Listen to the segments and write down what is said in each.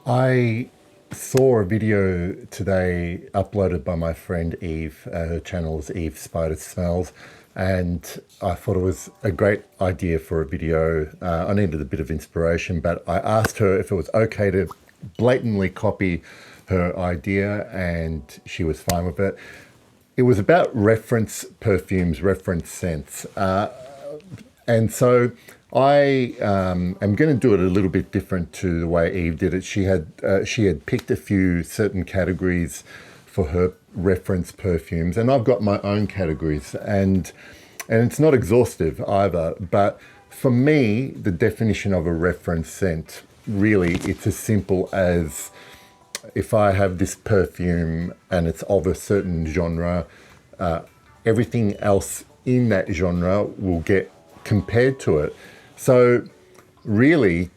I saw a video today uploaded by my friend Eve. Her channel is Eve Spider Smells, and I thought it was a great idea for a video. I needed a bit of inspiration, but I asked her if it was okay to blatantly copy her idea, and she was fine with it. It was about reference perfumes, reference scents. And so I am going to do it a little bit different to the way Eve did it. She had picked a few certain categories for her reference perfumes, and I've got my own categories, and it's not exhaustive either. But for me, the definition of a reference scent, really, it's as simple as if I have this perfume and it's of a certain genre, everything else in that genre will get compared to it. So really,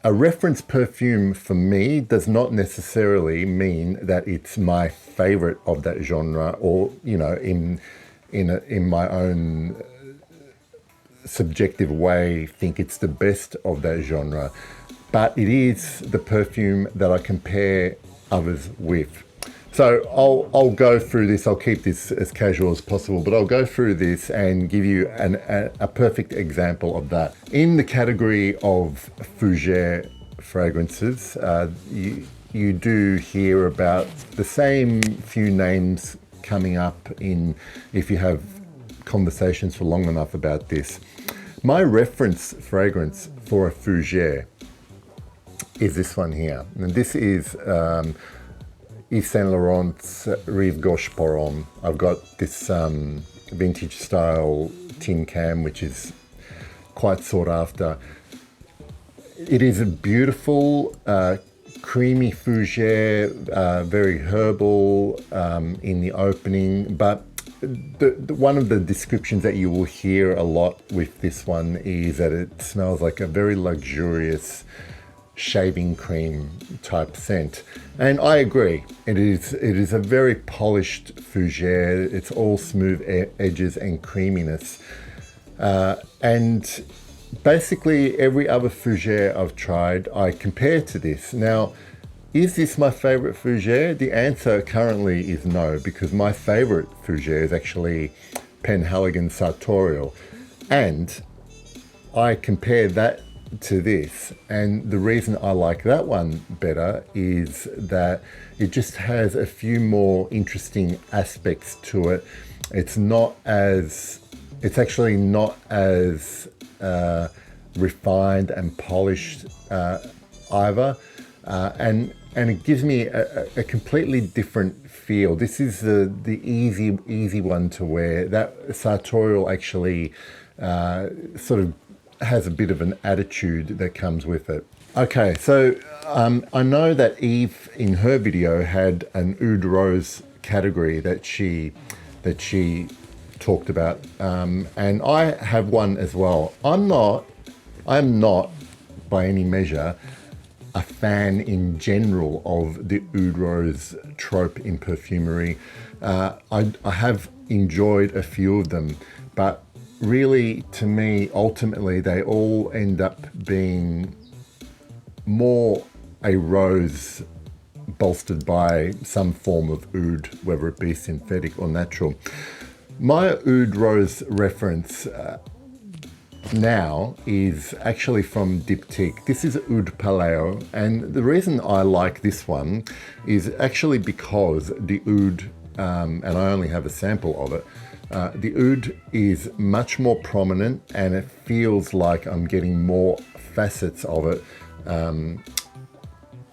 a reference perfume for me does not necessarily mean that it's my favorite of that genre, or in my own subjective way think it's the best of that genre, but it is the perfume that I compare others with. So I'll go through this. I'll keep this as casual as possible, but I'll go through this and give you a perfect example of that. In the category of Fougere fragrances, you do hear about the same few names coming up in if you have conversations for long enough about this. My reference fragrance for a Fougere is this one here, and this is Yves Saint Laurent's Rive Gauche Pour Homme. I've got this vintage style tin can, which is quite sought after. It is a beautiful, creamy fougere, very herbal in the opening, but one of the descriptions that you will hear a lot with this one is that it smells like a very luxurious shaving cream type scent, and I agree. It is a very polished fougere. It's all smooth edges and creaminess, and basically every other fougere I've tried I compare to this. Now, is this my favorite fougere? The answer currently is no, because my favorite fougere is actually Penhaligon Sartorial, and I compare that to this, and the reason I like that one better is that it just has a few more interesting aspects to it. It's actually not as refined and polished either, and it gives me a completely different feel. This is the easy one to wear. That Sartorial actually sort of has a bit of an attitude that comes with it. Okay, so I know that Eve in her video had an Oud Rose category that she talked about, and I have one as well. I'm not by any measure a fan in general of the Oud Rose trope in perfumery. I have enjoyed a few of them, but really, to me, ultimately, they all end up being more a rose bolstered by some form of oud, whether it be synthetic or natural. My Oud Rose reference now is actually from Diptyque. This is Oud Paleo, and the reason I like this one is actually because the oud, and I only have a sample of it, the oud is much more prominent, and it feels like I'm getting more facets of it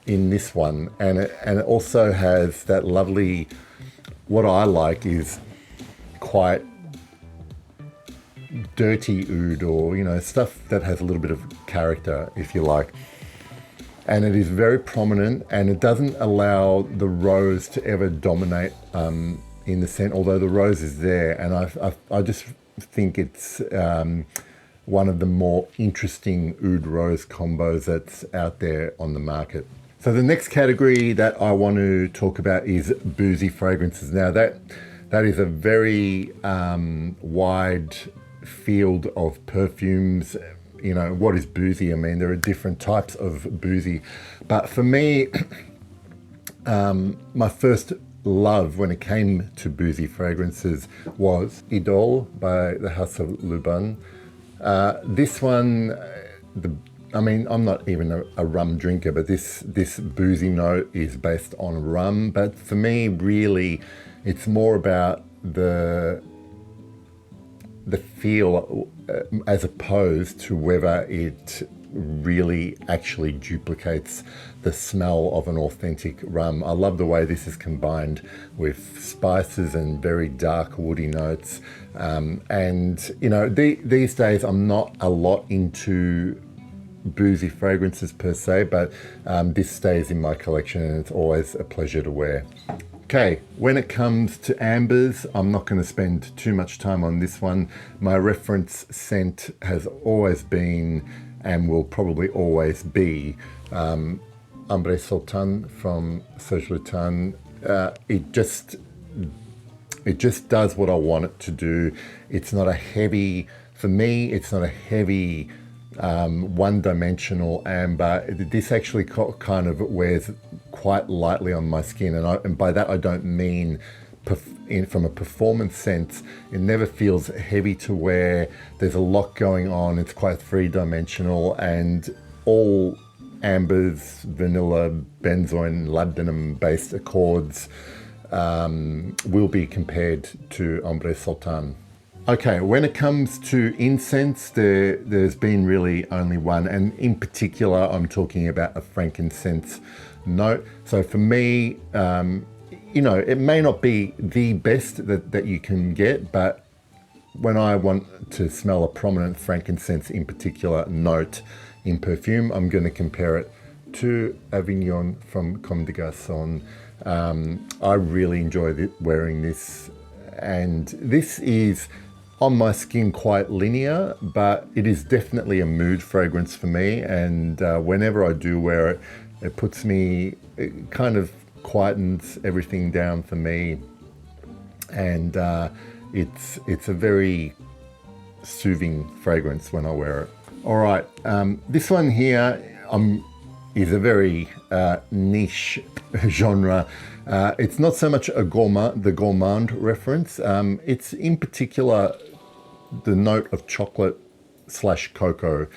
in this one, and it also has that lovely, what I like is quite dirty oud, or stuff that has a little bit of character, if you like. And it is very prominent, and it doesn't allow the rose to ever dominate in the scent, although the rose is there, and I just think it's one of the more interesting Oud Rose combos that's out there on the market. So the next category that I want to talk about is Boozy fragrances. Now that is a very wide field of perfumes. you know, what is Boozy? I mean, there are different types of Boozy. But for me, my first love when it came to Boozy fragrances was Idole by the House of Luban. This one, I mean, I'm not even a rum drinker, but this Boozy note is based on rum. But for me, really, it's more about the feel as opposed to whether it really actually duplicates the smell of an authentic rum. I love the way this is combined with spices and very dark woody notes. And, you know, these days I'm not a lot into Boozy fragrances per se, but this stays in my collection and it's always a pleasure to wear. Okay, when it comes to ambers, I'm not going to spend too much time on this one. My reference scent has always been and will probably always be Ambre Sultan from Serge Lutin. It just does what I want it to do. It's not a heavy, for me, it's not a heavy one-dimensional amber. This actually kind of wears quite lightly on my skin, and by that I don't mean from a performance sense. It never feels heavy to wear. There's a lot going on. It's quite three-dimensional, and all ambers, vanilla, benzoin, labdanum-based accords will be compared to Ambre Sultan. Okay, when it comes to incense, there's been really only one, and in particular, I'm talking about a frankincense note. So for me, you know, it may not be the best that you can get, but when I want to smell a prominent frankincense in particular note in perfume, I'm going to compare it to Avignon from Comme des Garçons. I really enjoy wearing this, and this is on my skin quite linear, but it is definitely a mood fragrance for me, and whenever I do wear it, it puts me, it kind of quietens everything down for me, and it's a very soothing fragrance when I wear it. All right, this one here is a very niche genre. It's not so much a the gourmand reference. It's in particular the note of chocolate / cocoa,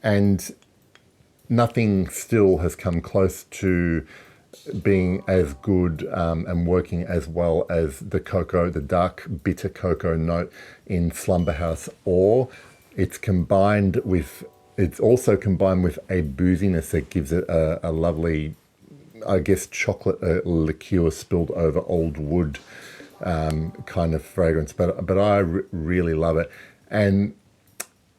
and nothing still has come close to being as good and working as well as the cocoa, the dark bitter cocoa note in Slumber House, or it's also combined with a booziness that gives it a lovely, I guess, chocolate liqueur spilled over old wood kind of fragrance. But I really love it, and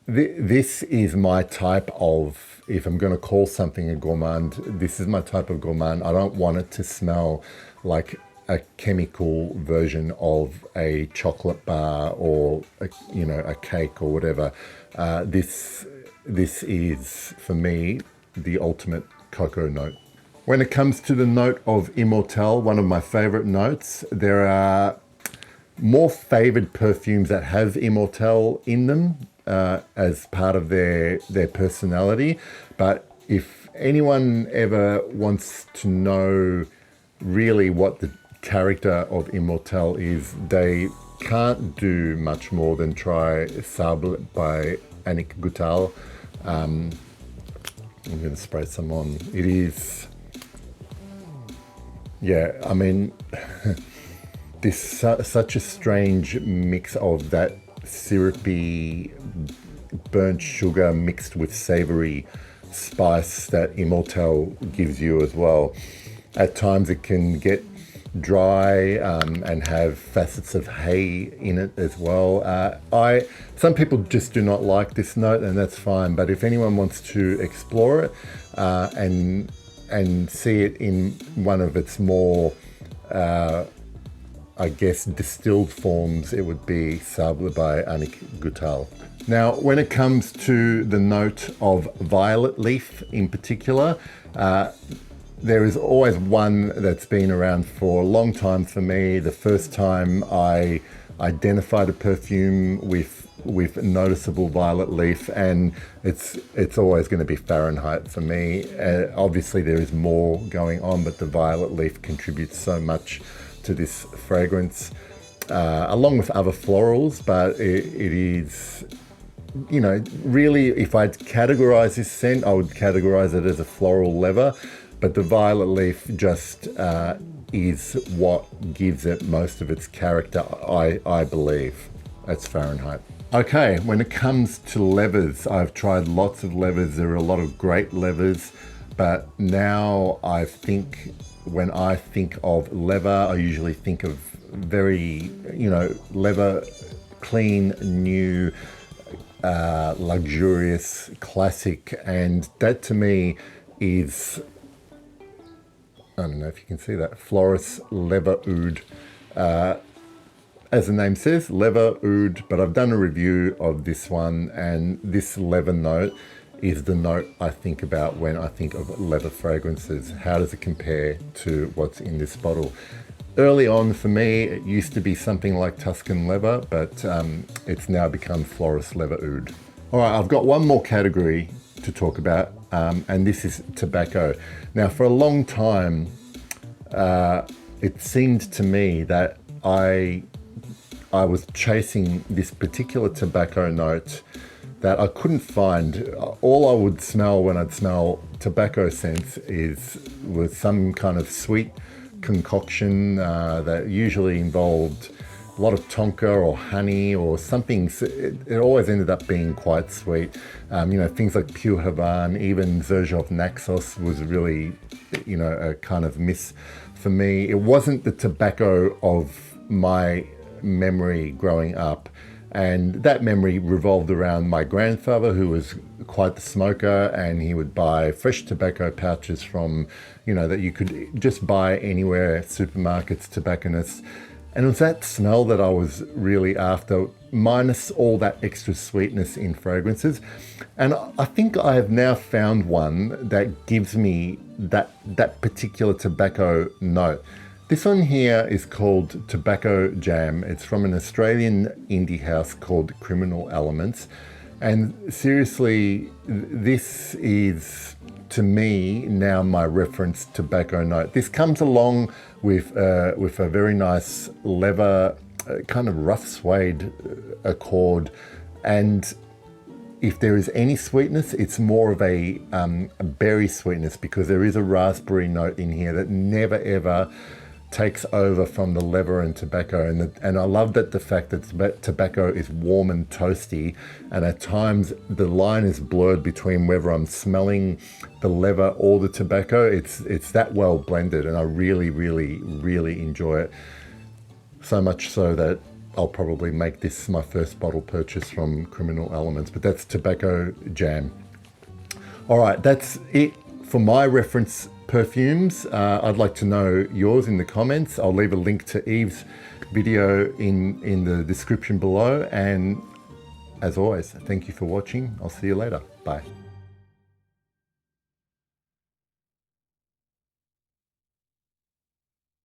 this is my type of, if I'm going to call something a gourmand, this is my type of gourmand. I don't want it to smell like a chemical version of a chocolate bar or a cake or whatever. This is, for me, the ultimate cocoa note. When it comes to the note of Immortelle, one of my favorite notes, there are more favored perfumes that have Immortelle in them as part of their personality. But if anyone ever wants to know really what the character of Immortelle is, they can't do much more than try Sable by Annick Goutal. I'm going to spray some on. It is, yeah, I mean, this such a strange mix of that syrupy burnt sugar mixed with savory spice that Immortelle gives you as well. At times it can get dry and have facets of hay in it as well. Some people just do not like this note, and that's fine, but if anyone wants to explore it and see it in one of its more I guess distilled forms, it would be Sable by Annick Goutal. Now, when it comes to the note of violet leaf in particular, there is always one that's been around for a long time for me. The first time I identified a perfume with with noticeable violet leaf, and it's always going to be Fahrenheit for me. Obviously there is more going on, but the violet leaf contributes so much to this fragrance, along with other florals, but it is, you know, really, if I'd categorize this scent, I would categorize it as a floral leather, but the violet leaf just is what gives it most of its character, I believe. That's Fahrenheit. Okay, when it comes to leathers, I've tried lots of leathers. There are a lot of great leathers, but now I think, when I think of leather, I usually think of very, you know, leather, clean, new, luxurious, classic, and that to me is, I don't know if you can see that, Floris Leather Oud. As the name says, leather oud, but I've done a review of this one, and this leather note is the note I think about when I think of leather fragrances. How does it compare to what's in this bottle? Early on for me, it used to be something like Tuscan leather, but it's now become Floris Leather Oud. All right, I've got one more category to talk about, and this is tobacco. Now, for a long time, it seemed to me that I was chasing this particular tobacco note that I couldn't find. All I would smell when I'd smell tobacco scents was some kind of sweet concoction that usually involved a lot of tonka or honey or something. It always ended up being quite sweet. You know, things like Pure Havane, even Xerjoff Naxos was really, you know, a kind of miss for me. It wasn't the tobacco of my memory growing up, and that memory revolved around my grandfather, who was quite the smoker, and he would buy fresh tobacco pouches from, you know, that you could just buy anywhere, supermarkets, tobacconists, and it was that smell that I was really after, minus all that extra sweetness in fragrances. And I think I have now found one that gives me that particular tobacco note. This one here is called Tobacco Jam. It's from an Australian indie house called Criminal Elements. And seriously, this is, to me, now my reference tobacco note. This comes along with a very nice leather, kind of rough suede accord. And if there is any sweetness, it's more of a berry sweetness, because there is a raspberry note in here that never ever takes over from the leather and tobacco, and I love that the fact that tobacco is warm and toasty, and at times the line is blurred between whether I'm smelling the leather or the tobacco. It's that well blended, and I really, really, really enjoy it. So much so that I'll probably make this my first bottle purchase from Criminal Elements, but that's Tobacco Jam. All right, that's it for my reference perfumes. I'd like to know yours in the comments. I'll leave a link to Eve's video in the description below. And as always, thank you for watching. I'll see you later. Bye.